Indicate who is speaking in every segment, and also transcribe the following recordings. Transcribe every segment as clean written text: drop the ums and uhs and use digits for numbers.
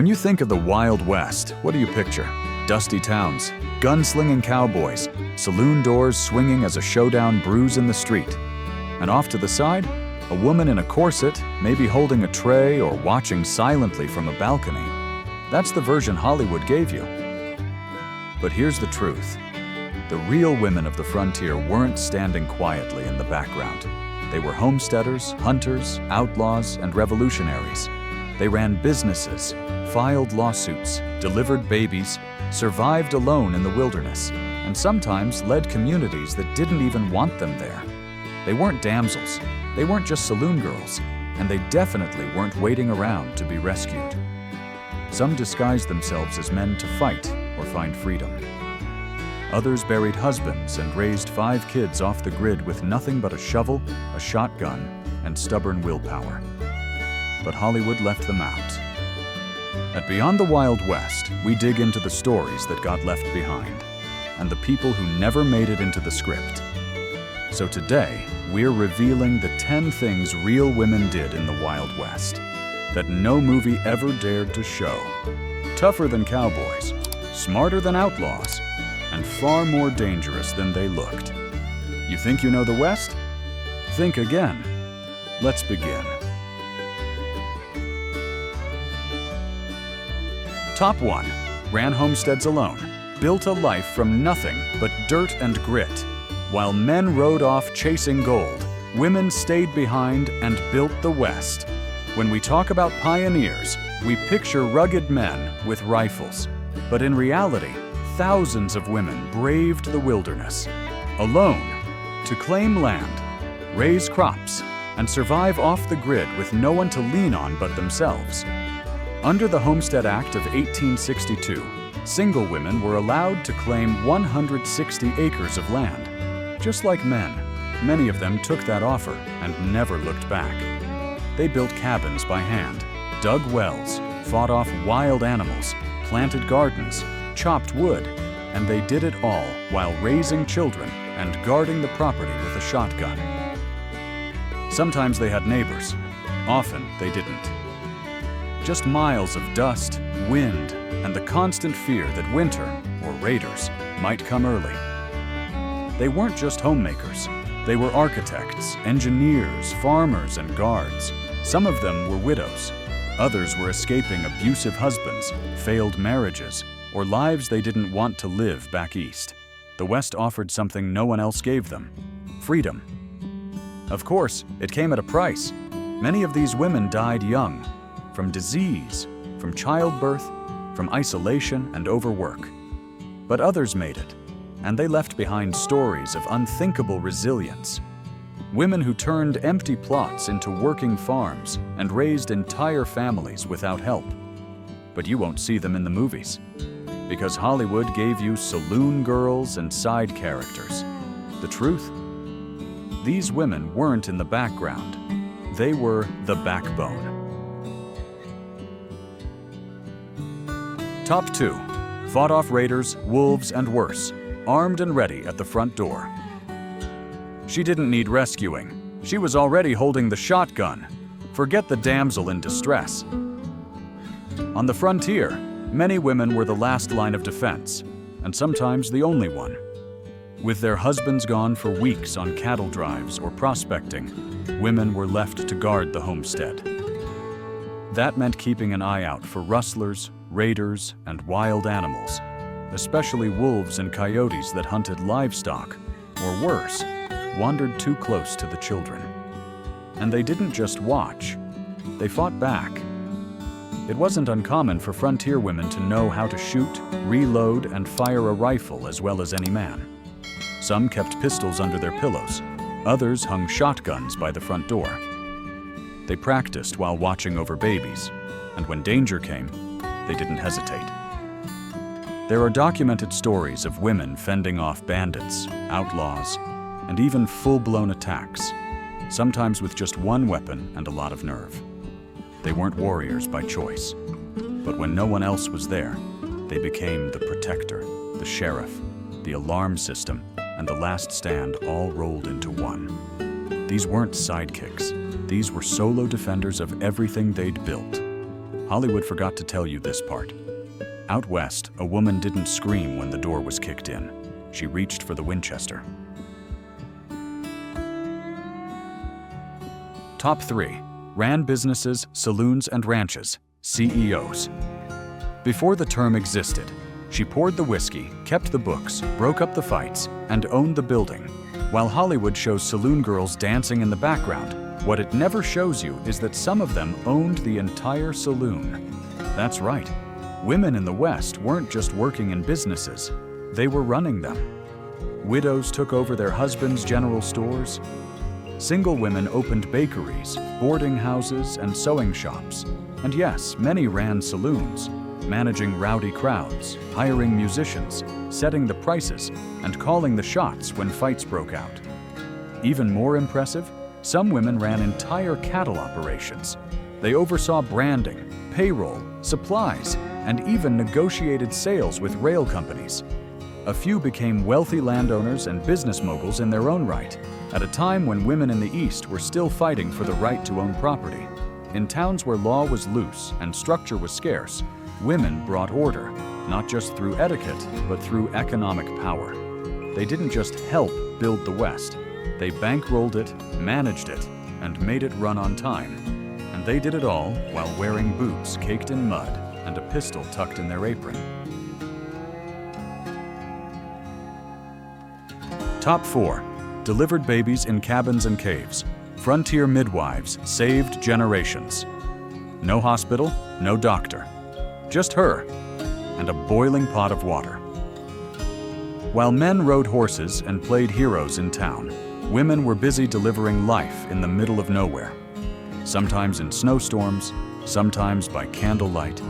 Speaker 1: When you think of the Wild West, what do you picture? Dusty towns, gunslinging cowboys, saloon doors swinging as a showdown brews in the street. And off to the side, a woman in a corset, maybe holding a tray or watching silently from a balcony. That's the version Hollywood gave you. But here's the truth. The real women of the frontier weren't standing quietly in the background. They were homesteaders, hunters, outlaws, and revolutionaries. They ran businesses, filed lawsuits, delivered babies, survived alone in the wilderness, and sometimes led communities that didn't even want them there. They weren't damsels, they weren't just saloon girls, and they definitely weren't waiting around to be rescued. Some disguised themselves as men to fight or find freedom. Others buried husbands and raised 5 kids off the grid with nothing but a shovel, a shotgun, and stubborn willpower. But Hollywood left them out. At Beyond the Wild West, we dig into the stories that got left behind and the people who never made it into the script. So today, we're revealing the 10 things real women did in the Wild West that no movie ever dared to show. Tougher than cowboys, smarter than outlaws, and far more dangerous than they looked. You think you know the West? Think again. Let's begin. Top 1. Ran homesteads alone, built a life from nothing but dirt and grit. While men rode off chasing gold, women stayed behind and built the West. When we talk about pioneers, we picture rugged men with rifles. But in reality, thousands of women braved the wilderness, alone, to claim land, raise crops, and survive off the grid with no one to lean on but themselves. Under the Homestead Act of 1862, single women were allowed to claim 160 acres of land. Just like men, many of them took that offer and never looked back. They built cabins by hand, dug wells, fought off wild animals, planted gardens, chopped wood, and they did it all while raising children and guarding the property with a shotgun. Sometimes they had neighbors, often they didn't. Just miles of dust, wind, and the constant fear that winter, or raiders, might come early. They weren't just homemakers. They were architects, engineers, farmers, and guards. Some of them were widows. Others were escaping abusive husbands, failed marriages, or lives they didn't want to live back east. The West offered something no one else gave them: freedom. Of course, it came at a price. Many of these women died young, from disease, from childbirth, from isolation and overwork. But others made it, and they left behind stories of unthinkable resilience. Women who turned empty plots into working farms and raised entire families without help. But you won't see them in the movies, because Hollywood gave you saloon girls and side characters. The truth? These women weren't in the background. They were the backbone. Top 2. Fought off raiders, wolves, and worse, armed and ready at the front door. She didn't need rescuing. She was already holding the shotgun. Forget the damsel in distress. On the frontier, many women were the last line of defense, and sometimes the only one. With their husbands gone for weeks on cattle drives or prospecting, women were left to guard the homestead. That meant keeping an eye out for rustlers, raiders, and wild animals, especially wolves and coyotes that hunted livestock, or worse, wandered too close to the children. And they didn't just watch, they fought back. It wasn't uncommon for frontier women to know how to shoot, reload, and fire a rifle as well as any man. Some kept pistols under their pillows, others hung shotguns by the front door. They practiced while watching over babies, and when danger came, they didn't hesitate. There are documented stories of women fending off bandits, outlaws, and even full-blown attacks, sometimes with just one weapon and a lot of nerve. They weren't warriors by choice, but when no one else was there, they became the protector, the sheriff, the alarm system, and the last stand all rolled into one. These weren't sidekicks. These were solo defenders of everything they'd built. Hollywood forgot to tell you this part. Out west, a woman didn't scream when the door was kicked in. She reached for the Winchester. Top 3. Ran businesses, saloons, and ranches. CEOs. Before the term existed, she poured the whiskey, kept the books, broke up the fights, and owned the building. While Hollywood shows saloon girls dancing in the background, what it never shows you is that some of them owned the entire saloon. That's right. Women in the West weren't just working in businesses, they were running them. Widows took over their husbands' general stores. Single women opened bakeries, boarding houses, and sewing shops. And yes, many ran saloons, managing rowdy crowds, hiring musicians, setting the prices, and calling the shots when fights broke out. Even more impressive, some women ran entire cattle operations. They oversaw branding, payroll, supplies, and even negotiated sales with rail companies. A few became wealthy landowners and business moguls in their own right, at a time when women in the East were still fighting for the right to own property. In towns where law was loose and structure was scarce, women brought order, not just through etiquette, but through economic power. They didn't just help build the West. They bankrolled it, managed it, and made it run on time. And they did it all while wearing boots caked in mud and a pistol tucked in their apron. Top 4. Delivered babies in cabins and caves. Frontier midwives saved generations. No hospital, no doctor. Just her and a boiling pot of water. While men rode horses and played heroes in town, women were busy delivering life in the middle of nowhere. Sometimes in snowstorms, sometimes by candlelight,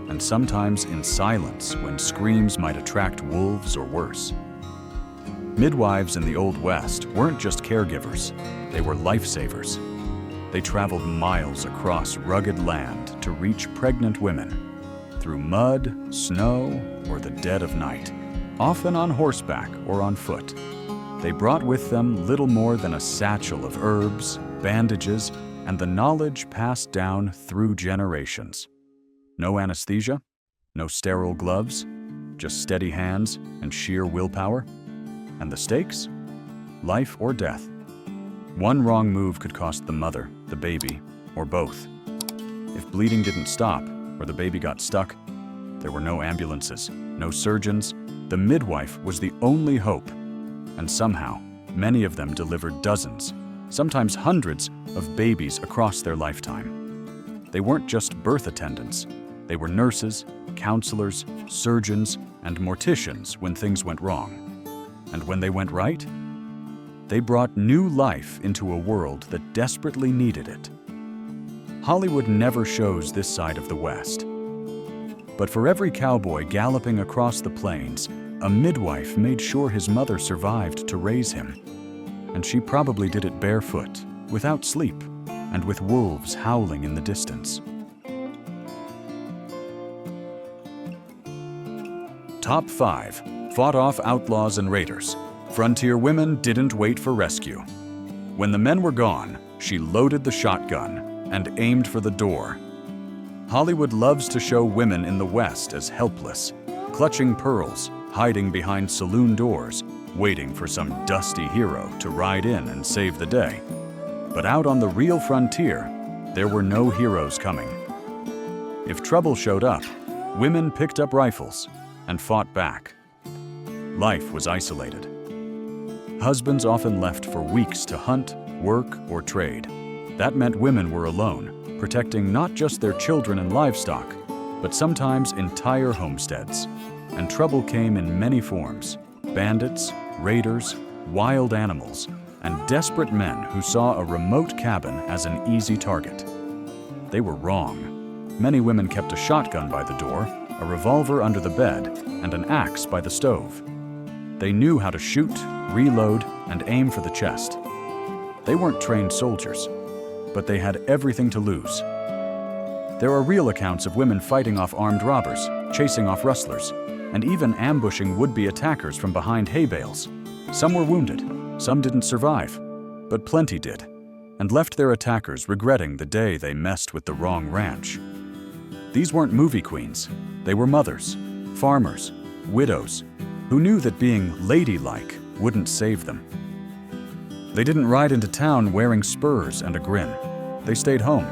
Speaker 1: and sometimes in silence when screams might attract wolves or worse. Midwives in the Old West weren't just caregivers, they were lifesavers. They traveled miles across rugged land to reach pregnant women, through mud, snow, or the dead of night, often on horseback or on foot. They brought with them little more than a satchel of herbs, bandages, and the knowledge passed down through generations. No anesthesia, no sterile gloves, just steady hands and sheer willpower. And the stakes? Life or death. One wrong move could cost the mother, the baby, or both. If bleeding didn't stop, or the baby got stuck, there were no ambulances, no surgeons. The midwife was the only hope. And somehow, many of them delivered dozens, sometimes hundreds, of babies across their lifetime. They weren't just birth attendants. They were nurses, counselors, surgeons, and morticians when things went wrong. And when they went right, they brought new life into a world that desperately needed it. Hollywood never shows this side of the West. But for every cowboy galloping across the plains, a midwife made sure his mother survived to raise him. And she probably did it barefoot, without sleep, and with wolves howling in the distance. Top 5. Fought off outlaws and raiders. Frontier women didn't wait for rescue. When the men were gone, she loaded the shotgun and aimed for the door. Hollywood loves to show women in the West as helpless, clutching pearls, hiding behind saloon doors, waiting for some dusty hero to ride in and save the day. But out on the real frontier, there were no heroes coming. If trouble showed up, women picked up rifles and fought back. Life was isolated. Husbands often left for weeks to hunt, work, or trade. That meant women were alone, protecting not just their children and livestock, but sometimes entire homesteads. And trouble came in many forms: bandits, raiders, wild animals, and desperate men who saw a remote cabin as an easy target. They were wrong. Many women kept a shotgun by the door, a revolver under the bed, and an axe by the stove. They knew how to shoot, reload, and aim for the chest. They weren't trained soldiers, but they had everything to lose. There are real accounts of women fighting off armed robbers, chasing off rustlers, and even ambushing would-be attackers from behind hay bales. Some were wounded, some didn't survive, but plenty did, and left their attackers regretting the day they messed with the wrong ranch. These weren't movie queens. They were mothers, farmers, widows, who knew that being ladylike wouldn't save them. They didn't ride into town wearing spurs and a grin. They stayed home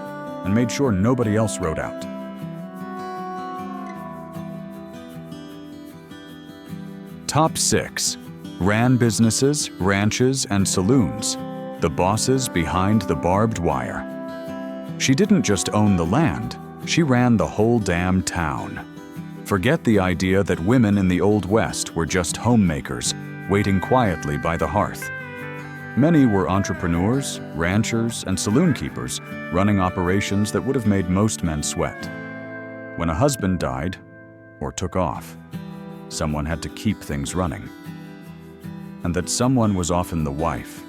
Speaker 1: and made sure nobody else rode out. Top 6. Ran businesses, ranches, and saloons. The bosses behind the barbed wire. She didn't just own the land, she ran the whole damn town. Forget the idea that women in the Old West were just homemakers, waiting quietly by the hearth. Many were entrepreneurs, ranchers, and saloon keepers, running operations that would have made most men sweat. When a husband died, or took off, someone had to keep things running. And that someone was often the wife.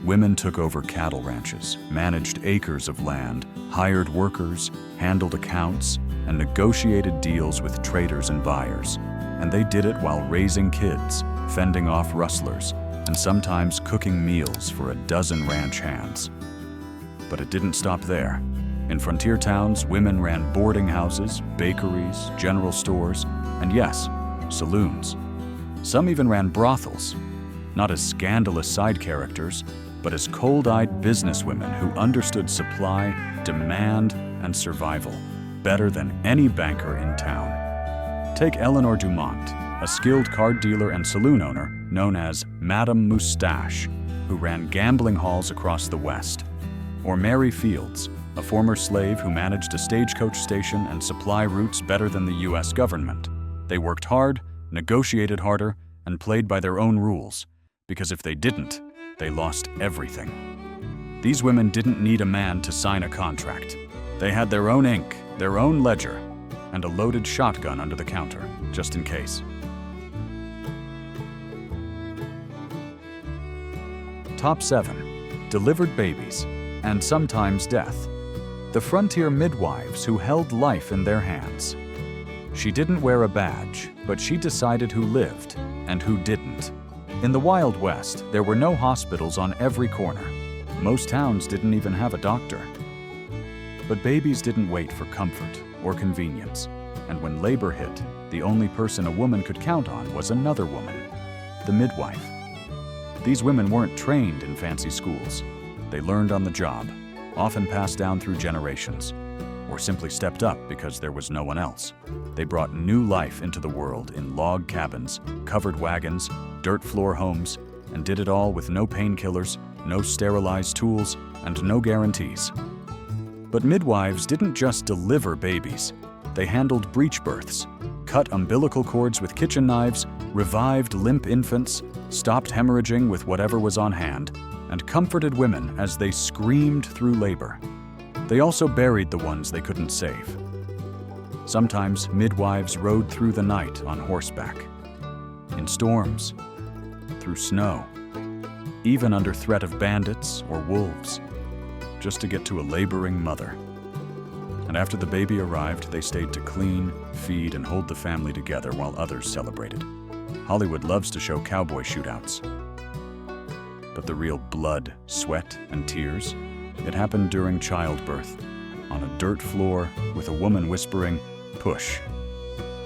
Speaker 1: Women took over cattle ranches, managed acres of land, hired workers, handled accounts, and negotiated deals with traders and buyers. And they did it while raising kids, fending off rustlers, and sometimes cooking meals for a dozen ranch hands. But it didn't stop there. In frontier towns, women ran boarding houses, bakeries, general stores, and yes, saloons. Some even ran brothels, not as scandalous side characters, but as cold-eyed businesswomen who understood supply, demand, and survival better than any banker in town. Take Eleanor Dumont, a skilled card dealer and saloon owner known as Madame Moustache, who ran gambling halls across the West. Or Mary Fields, a former slave who managed a stagecoach station and supply routes better than the US government. They worked hard, negotiated harder, and played by their own rules, because if they didn't, they lost everything. These women didn't need a man to sign a contract. They had their own ink, their own ledger, and a loaded shotgun under the counter, just in case. Top 7. Delivered babies, and sometimes death. The frontier midwives who held life in their hands. She didn't wear a badge, but she decided who lived and who didn't. In the Wild West, there were no hospitals on every corner. Most towns didn't even have a doctor. But babies didn't wait for comfort or convenience. And when labor hit, the only person a woman could count on was another woman, the midwife. These women weren't trained in fancy schools. They learned on the job, often passed down through generations, or simply stepped up because there was no one else. They brought new life into the world in log cabins, covered wagons, dirt floor homes, and did it all with no painkillers, no sterilized tools, and no guarantees. But midwives didn't just deliver babies. They handled breech births, cut umbilical cords with kitchen knives, revived limp infants, stopped hemorrhaging with whatever was on hand, and comforted women as they screamed through labor. They also buried the ones they couldn't save. Sometimes midwives rode through the night on horseback, in storms, through snow, even under threat of bandits or wolves, just to get to a laboring mother. And after the baby arrived, they stayed to clean, feed, and hold the family together while others celebrated. Hollywood loves to show cowboy shootouts. But the real blood, sweat, and tears, it happened during childbirth, on a dirt floor with a woman whispering, "Push."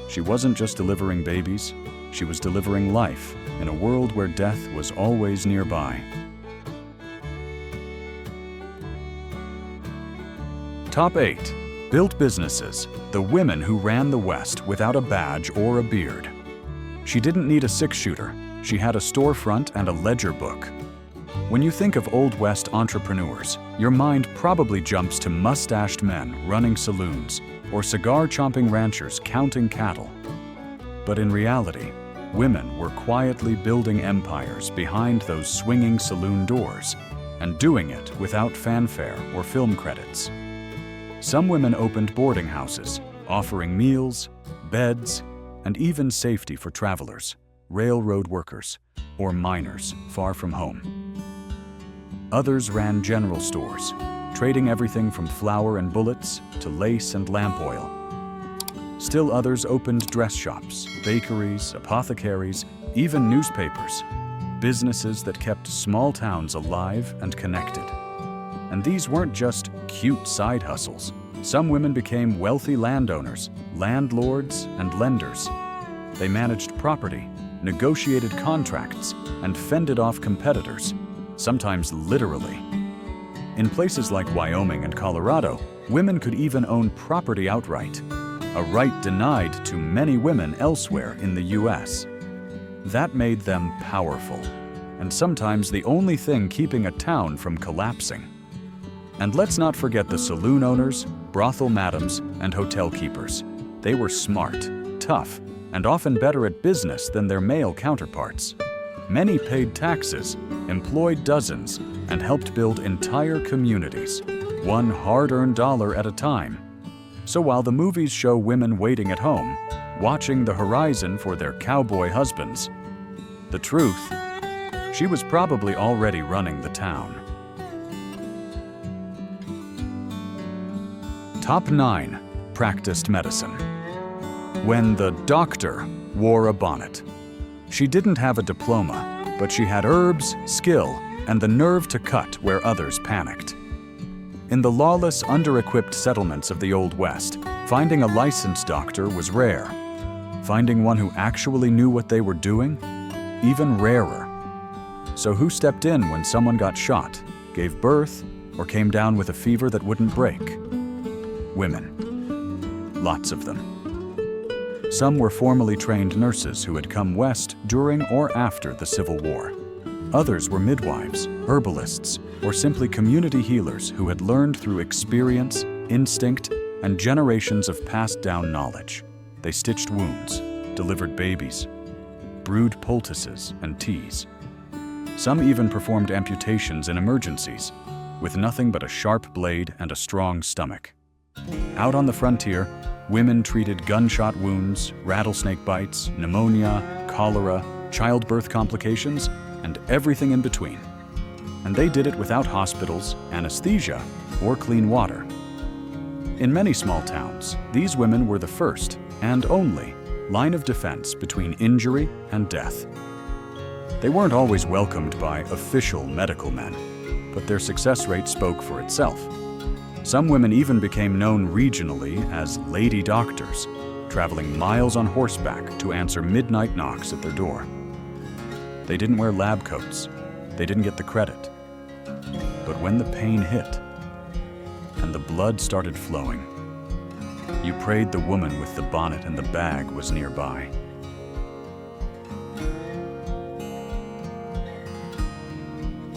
Speaker 1: She wasn't just delivering babies, she was delivering life in a world where death was always nearby. Top 8. Built businesses, the women who ran the West without a badge or a beard. She didn't need a six-shooter, she had a storefront and a ledger book. When you think of Old West entrepreneurs, your mind probably jumps to mustached men running saloons or cigar-chomping ranchers counting cattle. But in reality, women were quietly building empires behind those swinging saloon doors, and doing it without fanfare or film credits. Some women opened boarding houses, offering meals, beds, and even safety for travelers, railroad workers, or miners far from home. Others ran general stores, trading everything from flour and bullets to lace and lamp oil. Still others opened dress shops, bakeries, apothecaries, even newspapers, businesses that kept small towns alive and connected. And these weren't just cute side hustles. Some women became wealthy landowners, landlords, and lenders. They managed property, negotiated contracts, and fended off competitors, sometimes literally. In places like Wyoming and Colorado, women could even own property outright, a right denied to many women elsewhere in the U.S. That made them powerful, and sometimes the only thing keeping a town from collapsing. And let's not forget the saloon owners, brothel madams, and hotel keepers. They were smart, tough, and often better at business than their male counterparts. Many paid taxes, employed dozens, and helped build entire communities, one hard-earned dollar at a time. So while the movies show women waiting at home, watching the horizon for their cowboy husbands, the truth, she was probably already running the town. Top 9. Practiced medicine. When the doctor wore a bonnet. She didn't have a diploma, but she had herbs, skill, and the nerve to cut where others panicked. In the lawless, under-equipped settlements of the Old West, finding a licensed doctor was rare. Finding one who actually knew what they were doing, even rarer. So who stepped in when someone got shot, gave birth, or came down with a fever that wouldn't break? Women. Lots of them. Some were formally trained nurses who had come west during or after the Civil War. Others were midwives, herbalists, or simply community healers who had learned through experience, instinct, and generations of passed-down knowledge. They stitched wounds, delivered babies, brewed poultices and teas. Some even performed amputations in emergencies, with nothing but a sharp blade and a strong stomach. Out on the frontier, women treated gunshot wounds, rattlesnake bites, pneumonia, cholera, childbirth complications, and everything in between. And they did it without hospitals, anesthesia, or clean water. In many small towns, these women were the first, and only, line of defense between injury and death. They weren't always welcomed by official medical men, but their success rate spoke for itself. Some women even became known regionally as lady doctors, traveling miles on horseback to answer midnight knocks at their door. They didn't wear lab coats. They didn't get the credit. But when the pain hit and the blood started flowing, you prayed the woman with the bonnet and the bag was nearby.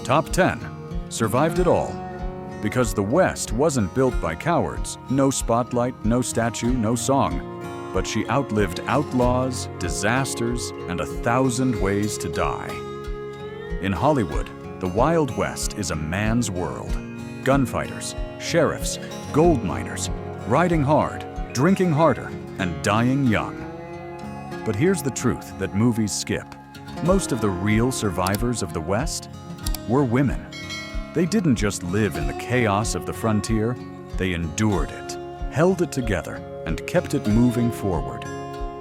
Speaker 1: Top 10. Survived it all. Because the West wasn't built by cowards, no spotlight, no statue, no song. But she outlived outlaws, disasters, and 1,000 ways to die. In Hollywood, the Wild West is a man's world. Gunfighters, sheriffs, gold miners, riding hard, drinking harder, and dying young. But here's the truth that movies skip. Most of the real survivors of the West were women. They didn't just live in the chaos of the frontier, they endured it, held it together, and kept it moving forward.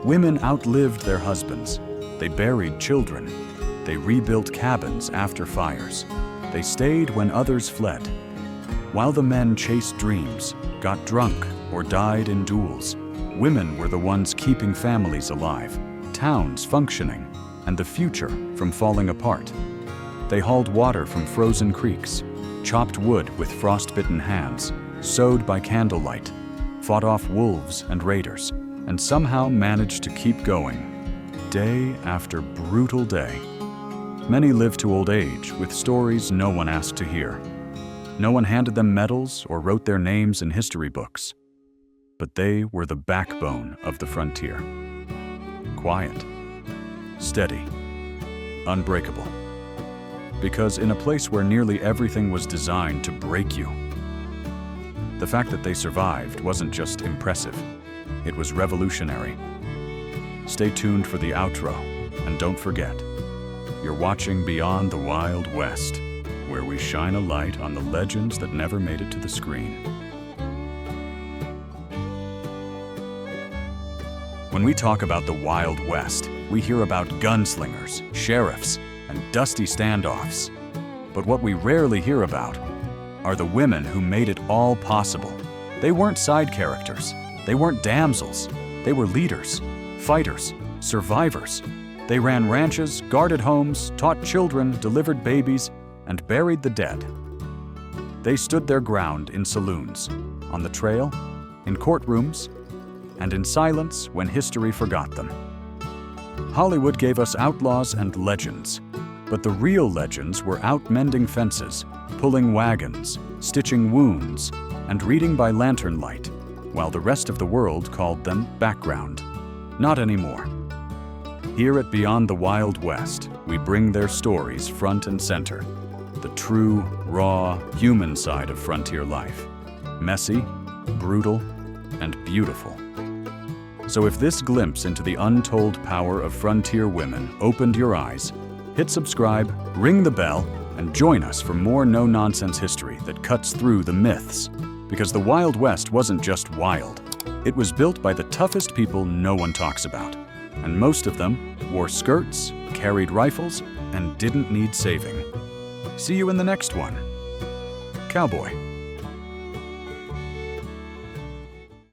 Speaker 1: Women outlived their husbands. They buried children. They rebuilt cabins after fires. They stayed when others fled. While the men chased dreams, got drunk, or died in duels, women were the ones keeping families alive, towns functioning, and the future from falling apart. They hauled water from frozen creeks, chopped wood with frostbitten hands, sewed by candlelight, fought off wolves and raiders, and somehow managed to keep going, day after brutal day. Many lived to old age with stories no one asked to hear. No one handed them medals or wrote their names in history books. But they were the backbone of the frontier. Quiet, steady, unbreakable. Because in a place where nearly everything was designed to break you, the fact that they survived wasn't just impressive, it was revolutionary. Stay tuned for the outro, and don't forget, you're watching Beyond the Wild West, where we shine a light on the legends that never made it to the screen. When we talk about the Wild West, we hear about gunslingers, sheriffs, and dusty standoffs. But what we rarely hear about are the women who made it all possible. They weren't side characters. They weren't damsels. They were leaders, fighters, survivors. They ran ranches, guarded homes, taught children, delivered babies, and buried the dead. They stood their ground in saloons, on the trail, in courtrooms, and in silence when history forgot them. Hollywood gave us outlaws and legends, but the real legends were out mending fences, pulling wagons, stitching wounds, and reading by lantern light, while the rest of the world called them background. Not anymore. Here at Beyond the Wild West, we bring their stories front and center. The true, raw, human side of frontier life. Messy, brutal, and beautiful. So if this glimpse into the untold power of frontier women opened your eyes, hit subscribe, ring the bell, and join us for more no-nonsense history that cuts through the myths. Because the Wild West wasn't just wild. It was built by the toughest people no one talks about. And most of them wore skirts, carried rifles, and didn't need saving. See you in the next one. Cowboy.